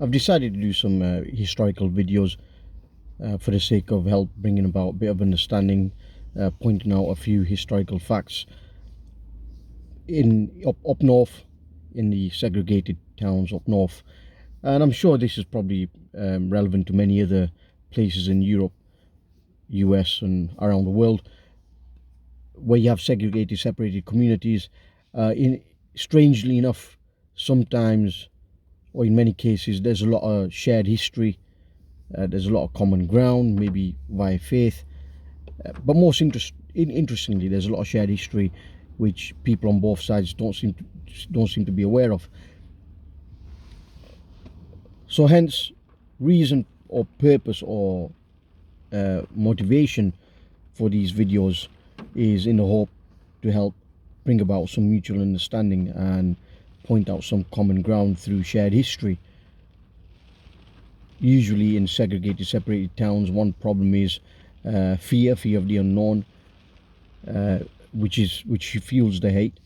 I've decided to do some historical videos for the sake of help bringing about a bit of understanding, pointing out a few historical facts in up north, in the segregated towns up north, and I'm sure this is probably relevant to many other places in Europe, US, and around the world where you have segregated, separated communities. In strangely enough, sometimes or in many cases, there's a lot of shared history. There's a lot of common ground, maybe via faith. But interestingly, there's a lot of shared history which people on both sides don't seem to be aware of. So hence, reason or purpose or motivation for these videos is in the hope to help bring about some mutual understanding and point out some common ground through shared history. Usually in segregated, separated towns, one problem is fear of the unknown, which fuels the hate.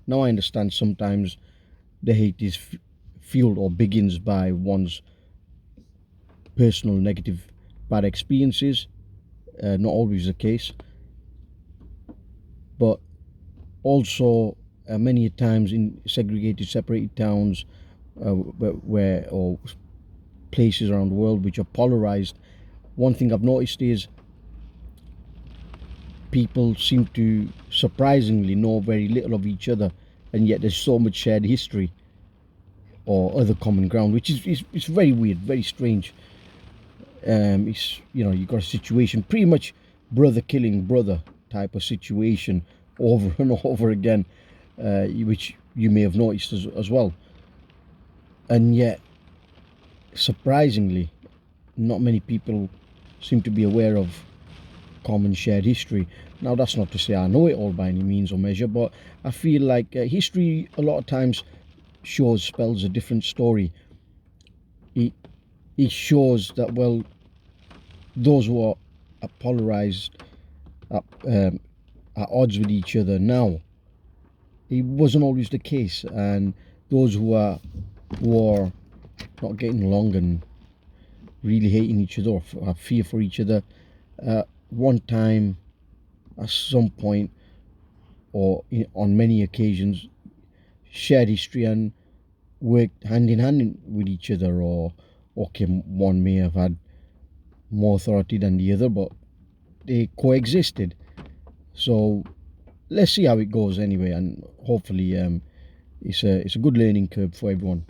Now I understand sometimes the hate is fueled or begins by one's personal negative bad experiences. Not always the case, but also many times in segregated, separated towns, where or places around the world which are polarized, one thing I've noticed is people seem to surprisingly know very little of each other, and yet there's so much shared history or other common ground, which is it's very weird, very strange. It's, you got a situation, pretty much brother killing brother type of situation over and over again, which you may have noticed as well. And yet, surprisingly, not many people seem to be aware of common shared history. Now, that's not to say I know it all by any means or measure, but I feel like history a lot of times spells a different story. It shows that, well, those who are polarized, at odds with each other now, it wasn't always the case, and those who are not getting along and really hating each other or have fear for each other, one time, at some point, or on many occasions, shared history and worked hand in hand with each other, or okay, one may have had more authority than the other, but they coexisted. So let's see how it goes anyway, and hopefully it's a good learning curve for everyone.